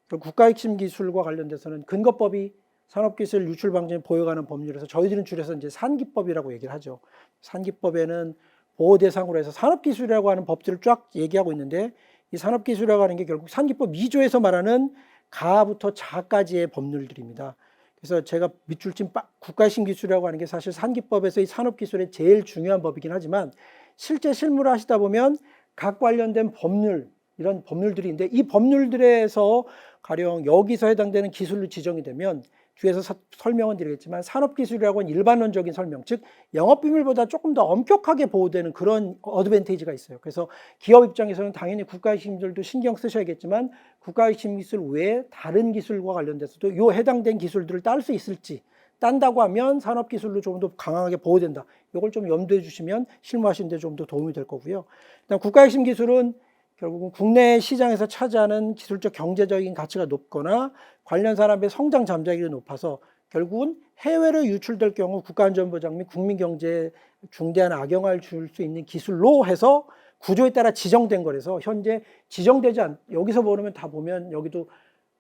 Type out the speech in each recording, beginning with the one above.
국가핵심 기술과 관련돼서는 근거법이 산업기술 유출 방지에 보여가는 법률에서 저희들은 줄여서 이제 산기법이라고 얘기를 하죠. 산기법에는 보호 대상으로 해서 산업기술이라고 하는 법들을 쫙 얘기하고 있는데, 이 산업기술이라고 하는 게 결국 산기법 2조에서 말하는 가부터 자까지의 법률들입니다. 그래서 제가 밑줄 친 국가핵심 기술이라고 하는 게 사실 산기법에서 이 산업기술의 제일 중요한 법이긴 하지만, 실제 실무를 하시다 보면 각 관련된 법률, 이런 법률들이 있는데, 이 법률들에서 가령 여기서 해당되는 기술로 지정이 되면 뒤에서 설명은 드리겠지만 산업기술이라고 하는 일반론적인 설명, 즉 영업비밀보다 조금 더 엄격하게 보호되는 그런 어드밴티지가 있어요. 그래서 기업 입장에서는 당연히 국가핵심들도 신경 쓰셔야겠지만 국가핵심 기술 외에 다른 기술과 관련돼서도 이 해당된 기술들을 딸 수 있을지, 딴다고 하면 산업기술로 조금 더 강하게 보호된다. 이걸 좀 염두에 주시면 실무하시는 데 좀 더 도움이 될 거고요. 일단 국가핵심 기술은 결국은 국내 시장에서 차지하는 기술적 경제적인 가치가 높거나 관련 산업의 성장 잠재력이 높아서 결국은 해외로 유출될 경우 국가안전보장 및 국민경제에 중대한 악영향을 줄 수 있는 기술로 해서 구조에 따라 지정된 거라서 현재 지정되지 여기서 보면 다 보면 여기도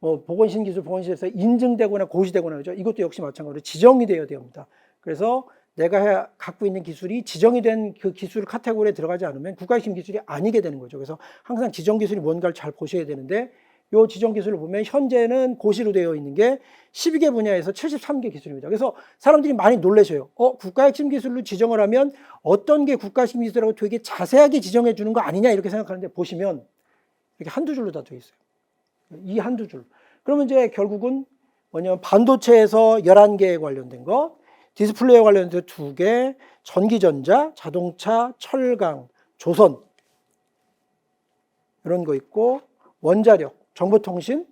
보건신기술 보건실에서 인증되거나 고시되거나 그죠? 이것도 역시 마찬가지로 지정이 되어야 됩니다. 그래서 내가 갖고 있는 기술이 지정이 된 그 기술 카테고리에 들어가지 않으면 국가핵심 기술이 아니게 되는 거죠. 그래서 항상 지정 기술이 뭔가를 잘 보셔야 되는데, 이 지정 기술을 보면 현재는 고시로 되어 있는 게 12개 분야에서 73개 기술입니다. 그래서 사람들이 많이 놀라셔요. 국가핵심 기술로 지정을 하면 어떤 게 국가핵심 기술이라고 되게 자세하게 지정해 주는 거 아니냐 이렇게 생각하는데, 보시면 이렇게 한두 줄로 다 되어 있어요. 이 한두 줄. 그러면 이제 결국은 뭐냐면 반도체에서 11개에 관련된 거, 디스플레이에 관련된 2개, 전기전자, 자동차, 철강, 조선 이런 거 있고, 원자력, 정보통신,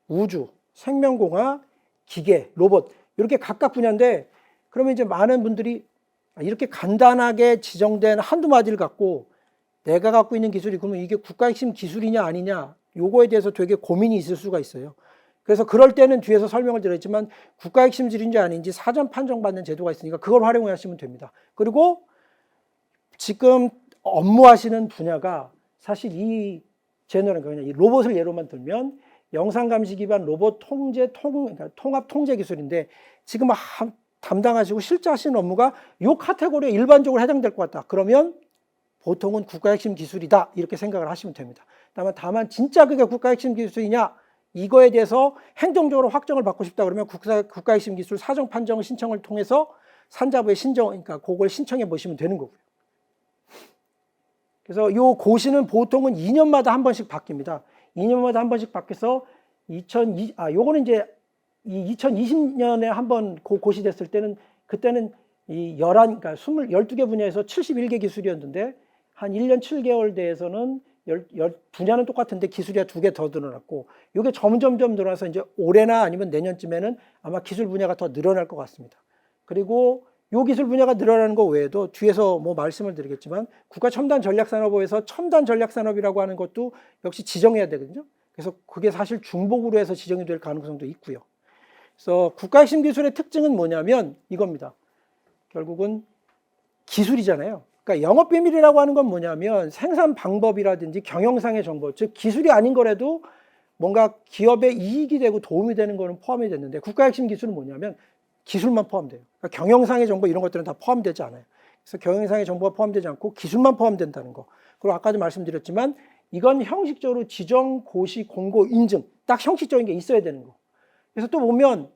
우주, 생명공학, 기계, 로봇 이렇게 각각 분야인데, 그러면 이제 많은 분들이 이렇게 간단하게 지정된 한두 마디를 갖고 내가 갖고 있는 기술이 그러면 이게 국가핵심 기술이냐 아니냐 요거에 대해서 되게 고민이 있을 수가 있어요. 그래서 그럴 때는 뒤에서 설명을 드렸지만 국가핵심 기술인지 아닌지 사전 판정받는 제도가 있으니까 그걸 활용하시면 됩니다. 그리고 지금 업무하시는 분야가 사실 이 제너럴, 그냥 이 로봇을 예로만 들면 영상 감시 기반 로봇 그러니까 통합 통제 기술인데, 지금 담당하시고 실제 하시는 업무가 이 카테고리에 일반적으로 해당될 것 같다. 그러면 보통은 국가핵심 기술이다 이렇게 생각을 하시면 됩니다. 다만 진짜 그게 국가핵심 기술이냐 이거에 대해서 행정적으로 확정을 받고 싶다 그러면 국가핵심 기술 사정 판정 신청을 통해서 산자부에 그러니까 그걸 신청해 보시면 되는 거고요. 그래서 요 고시는 보통은 2년마다 한 번씩 바뀝니다. 2년마다 한 번씩 바뀌어서 요거는 이제 2020년에 한 번 고시 됐을 때는, 그때는 그러니까 12개 분야에서 71개 기술이었는데 한 1년 7개월 대에서는 분야는 똑같은데 기술이 2개 더 늘어났고, 이게 점점점 늘어나서 이제 올해나 아니면 내년쯤에는 아마 기술 분야가 더 늘어날 것 같습니다. 그리고 요 기술 분야가 늘어나는 거 외에도 뒤에서 말씀을 드리겠지만 국가첨단전략산업부에서 첨단전략산업이라고 하는 것도 역시 지정해야 되거든요. 그래서 그게 사실 중복으로 해서 지정이 될 가능성도 있고요. 그래서 국가핵심 기술의 특징은 뭐냐면 이겁니다. 결국은 기술이잖아요. 그러니까 영업비밀이라고 하는 건 뭐냐면 생산 방법이라든지 경영상의 정보, 즉 기술이 아닌 거라도 뭔가 기업에 이익이 되고 도움이 되는 거는 포함이 됐는데, 국가핵심 기술은 뭐냐면 기술만 포함돼요. 그러니까 경영상의 정보 이런 것들은 다 포함되지 않아요. 그래서 경영상의 정보가 포함되지 않고 기술만 포함된다는 거. 그리고 아까도 말씀드렸지만 이건 형식적으로 지정, 고시, 공고, 인증 딱 형식적인 게 있어야 되는 거. 그래서 또 보면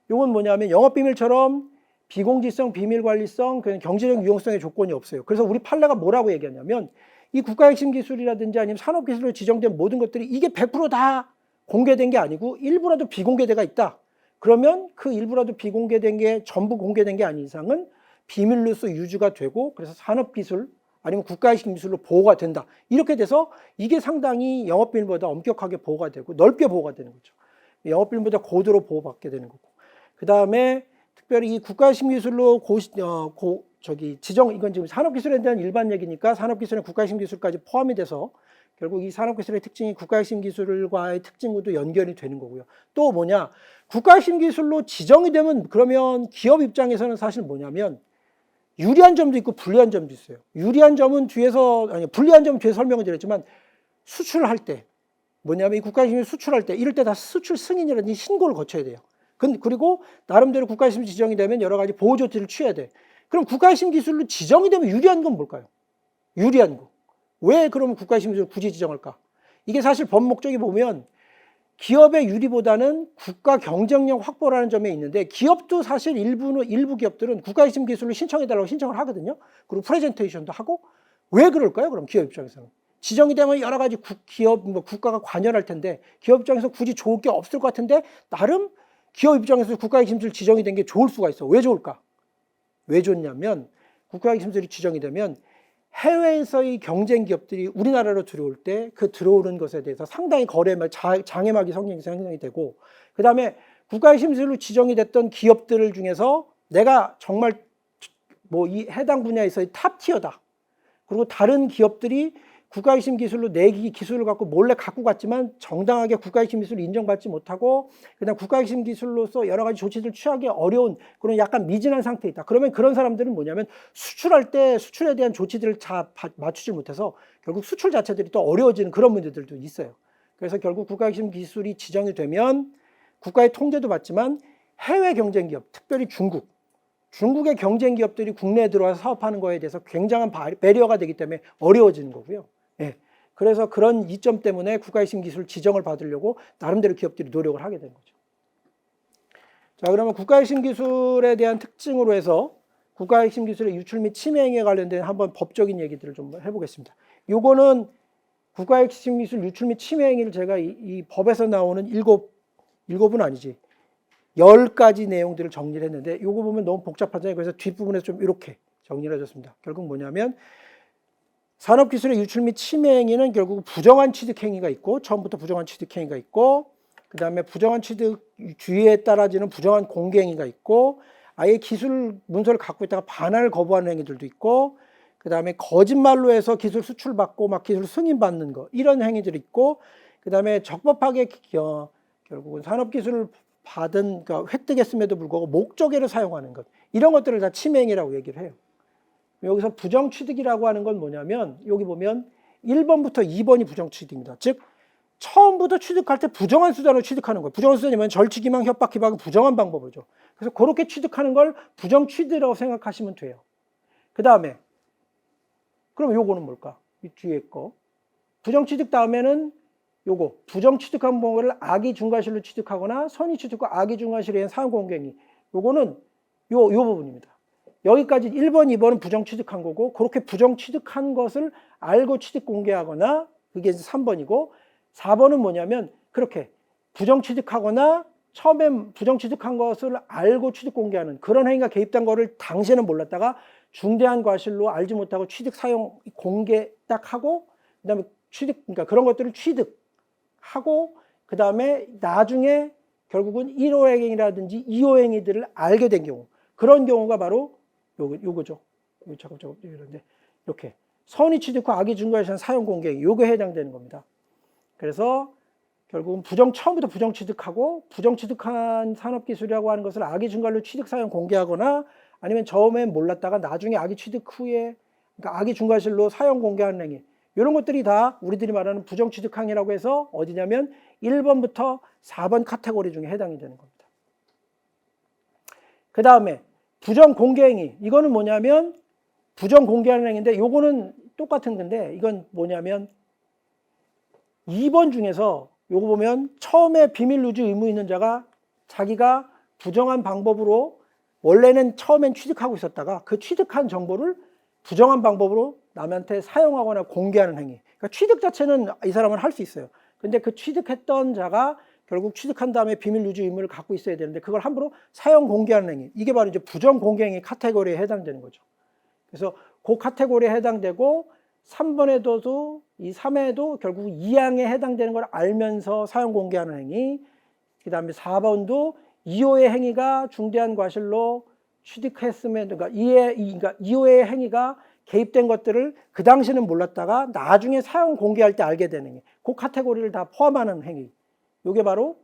이건 뭐냐면 영업비밀처럼 비공지성, 비밀관리성, 그냥 경제적 유용성의 조건이 없어요. 그래서 우리 판례가 뭐라고 얘기하냐면 이 국가핵심 기술이라든지 아니면 산업기술로 지정된 모든 것들이 이게 100%다 공개된 게 아니고 일부라도 비공개돼가 있다. 그러면 그 일부라도 비공개된 게 전부 공개된 게 아닌 이상은 비밀로서 유지가 되고, 그래서 산업기술 아니면 국가핵심 기술로 보호가 된다. 이렇게 돼서 이게 상당히 영업비밀보다 엄격하게 보호가 되고 넓게 보호가 되는 거죠. 영업비밀보다 고도로 보호받게 되는 거고. 그 다음에 특별히 이 국가핵심 기술로 지정, 이건 지금 산업기술에 대한 일반 얘기니까 산업기술에 국가핵심 기술까지 포함이 돼서 결국 이 산업기술의 특징이 국가핵심 기술과의 특징과도 연결이 되는 거고요. 또 뭐냐, 국가핵심 기술로 지정이 되면 그러면 기업 입장에서는 사실 뭐냐면 유리한 점도 있고 불리한 점도 있어요. 유리한 점은 불리한 점은 뒤에 설명을 드렸지만 수출할 때 뭐냐면 이 국가핵심을 수출할 때 이럴 때 다 수출 승인이라든지 신고를 거쳐야 돼요. 그리고 나름대로 국가핵심 지정이 되면 여러 가지 보호 조치를 취해야 돼. 그럼 국가핵심 기술로 지정이 되면 유리한 건 뭘까요? 유리한 거. 왜 그러면 국가핵심 기술을 굳이 지정할까? 이게 사실 법 목적이 보면 기업의 유리보다는 국가 경쟁력 확보라는 점에 있는데 기업도 사실 일부 기업들은 국가핵심 기술을 신청해달라고 신청을 하거든요. 그리고 프레젠테이션도 하고 왜 그럴까요? 그럼 기업 입장에서는. 지정이 되면 여러 가지 국가가 관여할 텐데 기업 입장에서 굳이 좋을 게 없을 것 같은데 나름 기업 입장에서 국가핵심 기술 지정이 된 게 좋을 수가 있어. 왜 좋을까? 왜 좋냐면 국가핵심 기술이 지정이 되면 해외에서의 경쟁 기업들이 우리나라로 들어올 때 그 들어오는 것에 대해서 상당히 장애막이 생성이 되고 그 다음에 국가핵심 기술로 지정이 됐던 기업들 중에서 내가 정말 뭐 이 해당 분야에서의 탑 티어다. 그리고 다른 기업들이 국가핵심 기술로 내 기술을 갖고 몰래 갖고 갔지만 정당하게 국가핵심 기술을 인정받지 못하고 그냥 국가핵심 기술로서 여러 가지 조치를 취하기 어려운 그런 약간 미진한 상태에 있다. 그러면 그런 사람들은 뭐냐면 수출할 때 수출에 대한 조치들을 다 맞추지 못해서 결국 수출 자체들이 또 어려워지는 그런 문제들도 있어요. 그래서 결국 국가핵심 기술이 지정이 되면 국가의 통제도 받지만 해외 경쟁 기업, 특별히 중국의 경쟁 기업들이 국내에 들어와서 사업하는 거에 대해서 굉장한 배리어가 되기 때문에 어려워지는 거고요. 예. 그래서 그런 이점 때문에 국가핵심 기술 지정을 받으려고 나름대로 기업들이 노력을 하게 된 거죠. 자, 그러면 국가핵심 기술에 대한 특징으로 해서 국가핵심 기술의 유출 및 침해 행위에 관련된 한번 법적인 얘기들을 좀 해보겠습니다. 요거는 국가핵심 기술 유출 및 침해 행위를 제가 이 법에서 나오는 일곱은 아니지. 10가지 내용들을 정리를 했는데 요거 보면 너무 복잡하잖아요. 그래서 뒷부분에서 좀 이렇게 정리를 해줬습니다. 결국 뭐냐면 산업기술의 유출 및 침해 행위는 결국 부정한 취득 행위가 있고 처음부터 부정한 취득 행위가 있고 그 다음에 부정한 취득 주의에 따라지는 부정한 공개 행위가 있고 아예 기술 문서를 갖고 있다가 반환을 거부하는 행위들도 있고 그 다음에 거짓말로 해서 기술 수출받고 막 기술 승인받는 거 이런 행위들이 있고 그 다음에 적법하게 결국은 산업기술을 그러니까 획득했음에도 불구하고 목적외로 사용하는 것 이런 것들을 다 침해 행위라고 얘기를 해요. 여기서 부정취득이라고 하는 건 뭐냐면 여기 보면 1번부터 2번이 부정취득입니다. 즉 처음부터 취득할 때 부정한 수단으로 취득하는 거예요. 부정한 수단이면 절취, 기망, 협박, 기박은 부정한 방법이죠. 그래서 그렇게 취득하는 걸 부정취득이라고 생각하시면 돼요. 그 다음에 그럼 요거는 뭘까? 이 뒤에 거 부정취득 다음에는 요거 부정취득한 거를 악의 중과실로 취득하거나 선의 취득과 악의 중과실에 의한 사용공개행위 요거는 요 부분입니다. 여기까지 1번, 2번은 부정취득한 거고 그렇게 부정취득한 것을 알고 취득 공개하거나 그게 3번이고 4번은 뭐냐면 그렇게 부정취득하거나 처음에 부정취득한 것을 알고 취득 공개하는 그런 행위가 개입된 거를 당시에는 몰랐다가 중대한 과실로 알지 못하고 취득 사용 공개 딱 하고 그다음에 그러니까 그런 것들을 취득하고 그다음에 나중에 결국은 1호 행위라든지 2호 행위들을 알게 된 경우 그런 경우가 바로 요거죠. 잠깐 이런데 이렇게 선의 취득 후 악의 증거에 대한 사용 공개 요거에 해당되는 겁니다. 그래서 결국은 처음부터 부정 취득하고 부정 취득한 산업 기술이라고 하는 것을 악의 증거로 취득 사용 공개하거나 아니면 처음엔 몰랐다가 나중에 악의 취득 후에 그러니까 악의 중과실로 사용 공개하는 행위 이런 것들이 다 우리들이 말하는 부정 취득 행위라고 해서 어디냐면 1번부터 4번 카테고리 중에 해당이 되는 겁니다. 그 다음에 부정 공개 행위 이거는 뭐냐면 부정 공개하는 행위인데 요거는 똑같은 건데 이건 뭐냐면 2번 중에서 요거 보면 처음에 비밀 누주 의무 있는 자가 자기가 부정한 방법으로 원래는 처음엔 취득하고 있었다가 그 취득한 정보를 부정한 방법으로 남한테 사용하거나 공개하는 행위. 그러니까 취득 자체는 이 사람은 할 수 있어요. 근데 그 취득했던 자가 결국 취득한 다음에 비밀 누주 의무를 갖고 있어야 되는데 그걸 함부로 사용 공개하는 행위. 이게 바로 이제 부정 공개 행위 카테고리에 해당되는 거죠. 그래서 그 카테고리에 해당되고 3번에도 이 3에도 결국 2항에 해당되는 걸 알면서 사용 공개하는 행위. 그다음에 4번도 2호의 행위가 중대한 과실로 취득했으면 그러니까 2호의 행위가 개입된 것들을 그 당시는 몰랐다가 나중에 사용 공개할 때 알게 되는 게 그 카테고리를 다 포함하는 행위. 이게 바로